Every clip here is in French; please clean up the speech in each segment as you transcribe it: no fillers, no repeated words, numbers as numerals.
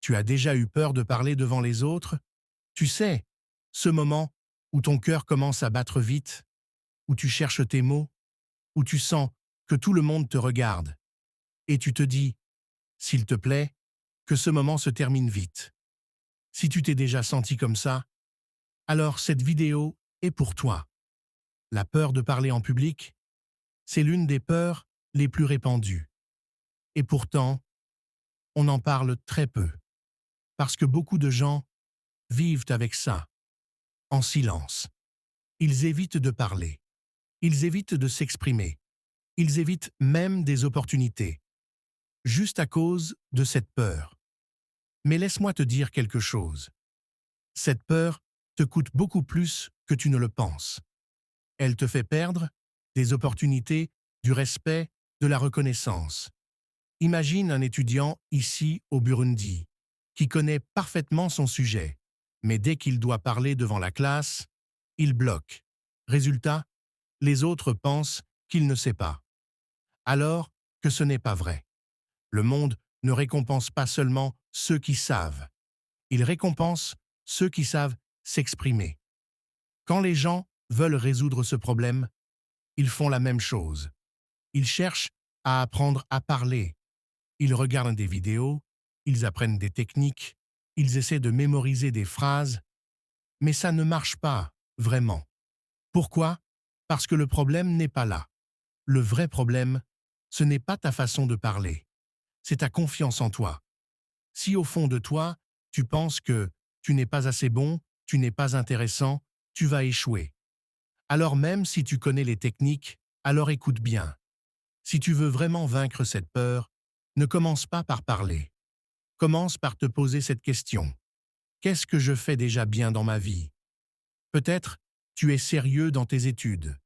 Tu as déjà eu peur de parler devant les autres? Tu sais, ce moment où ton cœur commence à battre vite, où tu cherches tes mots, où tu sens que tout le monde te regarde, et tu te dis, s'il te plaît, que ce moment se termine vite. Si tu t'es déjà senti comme ça, alors cette vidéo est pour toi. La peur de parler en public, c'est l'une des peurs les plus répandues. Et pourtant, on en parle très peu, parce que beaucoup de gens vivent avec ça, en silence. Ils évitent de parler, ils évitent de s'exprimer, ils évitent même des opportunités, juste à cause de cette peur. Mais laisse-moi te dire quelque chose. Cette peur te coûte beaucoup plus que tu ne le penses. Elle te fait perdre des opportunités, du respect, de la reconnaissance. Imagine un étudiant ici au Burundi, qui connaît parfaitement son sujet, mais dès qu'il doit parler devant la classe, il bloque. Résultat, les autres pensent qu'il ne sait pas. Alors que ce n'est pas vrai. Le monde ne récompense pas seulement ceux qui savent, il récompense ceux qui savent s'exprimer. Quand les gens veulent résoudre ce problème, ils font la même chose. Ils cherchent à apprendre à parler. Ils regardent des vidéos, ils apprennent des techniques, ils essaient de mémoriser des phrases, mais ça ne marche pas, vraiment. Pourquoi? Parce que le problème n'est pas là. Le vrai problème, ce n'est pas ta façon de parler, c'est ta confiance en toi. Si au fond de toi, tu penses que tu n'es pas assez bon, tu n'es pas intéressant, tu vas échouer. Alors même si tu connais les techniques, alors écoute bien. Si tu veux vraiment vaincre cette peur, ne commence pas par parler. Commence par te poser cette question. Qu'est-ce que je fais déjà bien dans ma vie? Peut-être tu es sérieux dans tes études.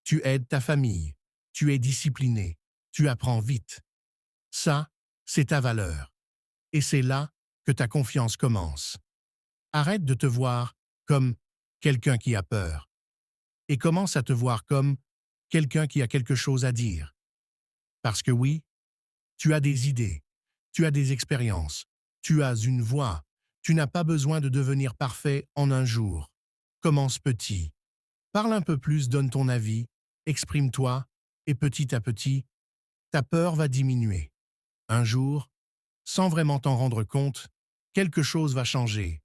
Tu aides ta famille. Tu es discipliné. Tu apprends vite. Ça, c'est ta valeur. Et c'est là que ta confiance commence. Arrête de te voir comme quelqu'un qui a peur et commence à te voir comme quelqu'un qui a quelque chose à dire. Parce que oui, tu as des idées, tu as des expériences, tu as une voix, tu n'as pas besoin de devenir parfait en un jour. Commence petit. Parle un peu plus, donne ton avis, exprime-toi, et petit à petit, ta peur va diminuer. Un jour, sans vraiment t'en rendre compte, quelque chose va changer.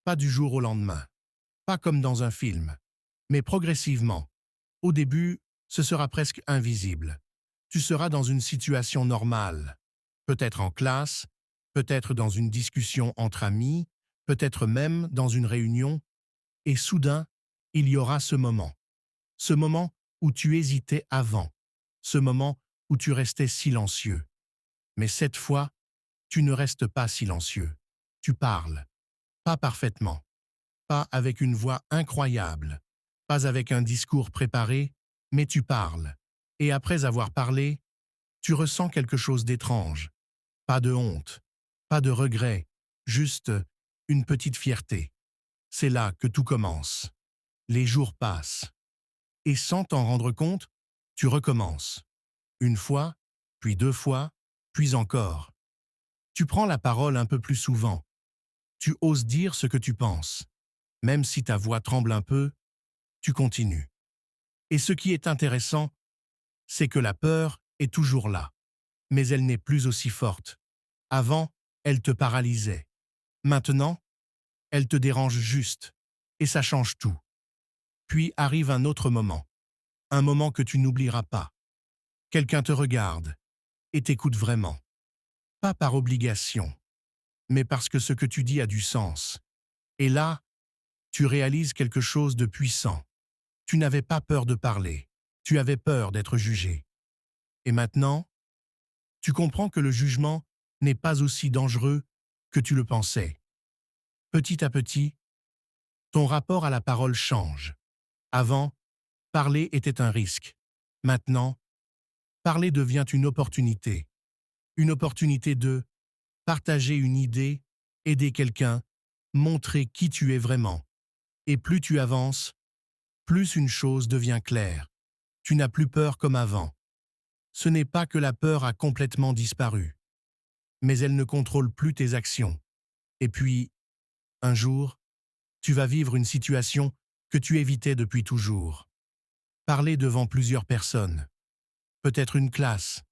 Pas du jour au lendemain, pas comme dans un film, mais progressivement. Au début, ce sera presque invisible. Tu seras dans une situation normale, peut-être en classe, peut-être dans une discussion entre amis, peut-être même dans une réunion, et soudain, il y aura ce moment où tu hésitais avant, ce moment où tu restais silencieux. Mais cette fois, tu ne restes pas silencieux. Tu parles, pas parfaitement, pas avec une voix incroyable, pas avec un discours préparé, mais tu parles. Et après avoir parlé, tu ressens quelque chose d'étrange. Pas de honte, pas de regret, juste une petite fierté. C'est là que tout commence. Les jours passent. Et sans t'en rendre compte, tu recommences. Une fois, puis deux fois, puis encore. Tu prends la parole un peu plus souvent. Tu oses dire ce que tu penses. Même si ta voix tremble un peu, tu continues. Et ce qui est intéressant, c'est que la peur est toujours là, mais elle n'est plus aussi forte. Avant, elle te paralysait. Maintenant, elle te dérange juste, et ça change tout. Puis arrive un autre moment, un moment que tu n'oublieras pas. Quelqu'un te regarde et t'écoute vraiment. Pas par obligation, mais parce que ce que tu dis a du sens. Et là, tu réalises quelque chose de puissant. Tu n'avais pas peur de parler, tu avais peur d'être jugé. Et maintenant, tu comprends que le jugement n'est pas aussi dangereux que tu le pensais. Petit à petit, ton rapport à la parole change. Avant, parler était un risque. Maintenant, parler devient une opportunité. Une opportunité de partager une idée, aider quelqu'un, montrer qui tu es vraiment. Et plus tu avances, plus une chose devient claire. Tu n'as plus peur comme avant. Ce n'est pas que la peur a complètement disparu, mais elle ne contrôle plus tes actions. Et puis, un jour, tu vas vivre une situation que tu évitais depuis toujours. Parler devant plusieurs personnes. Peut-être une classe,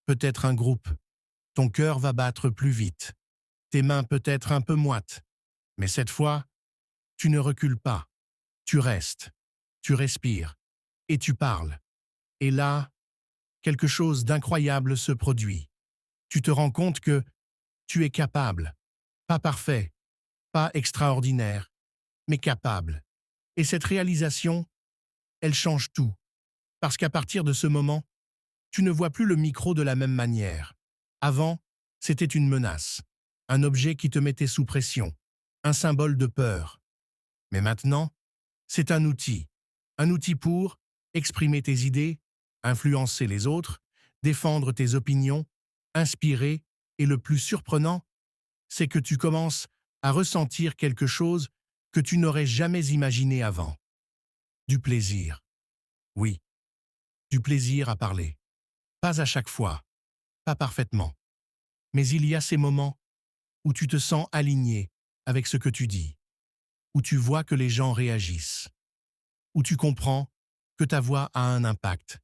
peut-être un groupe. Ton cœur va battre plus vite. Tes mains peut-être un peu moites. Mais cette fois, tu ne recules pas. Tu restes. Tu respires. Et tu parles. Et là, quelque chose d'incroyable se produit. Tu te rends compte que tu es capable. Pas parfait, pas extraordinaire, mais capable. Et cette réalisation, elle change tout. Parce qu'à partir de ce moment, tu ne vois plus le micro de la même manière. Avant, c'était une menace, un objet qui te mettait sous pression, un symbole de peur. Mais maintenant, c'est un outil pour exprimer tes idées, influencer les autres, défendre tes opinions, inspirer, et le plus surprenant, c'est que tu commences à ressentir quelque chose que tu n'aurais jamais imaginé avant. Du plaisir. Oui, du plaisir à parler. Pas à chaque fois, pas parfaitement. Mais il y a ces moments où tu te sens aligné avec ce que tu dis, où tu vois que les gens réagissent, où tu comprends que ta voix a un impact.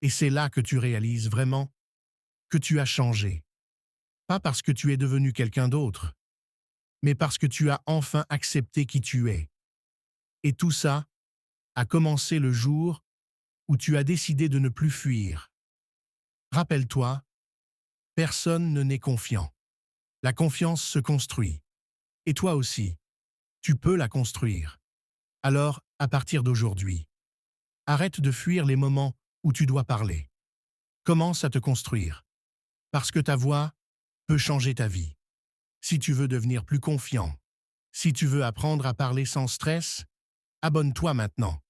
Et c'est là que tu réalises vraiment que tu as changé. Pas parce que tu es devenu quelqu'un d'autre, mais parce que tu as enfin accepté qui tu es. Et tout ça a commencé le jour où tu as décidé de ne plus fuir. Rappelle-toi, personne ne n'est confiant. La confiance se construit. Et toi aussi, tu peux la construire. Alors, à partir d'aujourd'hui, arrête de fuir les moments où tu dois parler. Commence à te construire. Parce que ta voix peut changer ta vie. Si tu veux devenir plus confiant, si tu veux apprendre à parler sans stress, abonne-toi maintenant.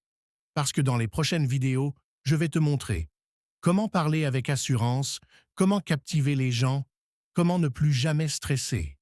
Parce que dans les prochaines vidéos, je vais te montrer comment parler avec assurance, comment captiver les gens, comment ne plus jamais stresser.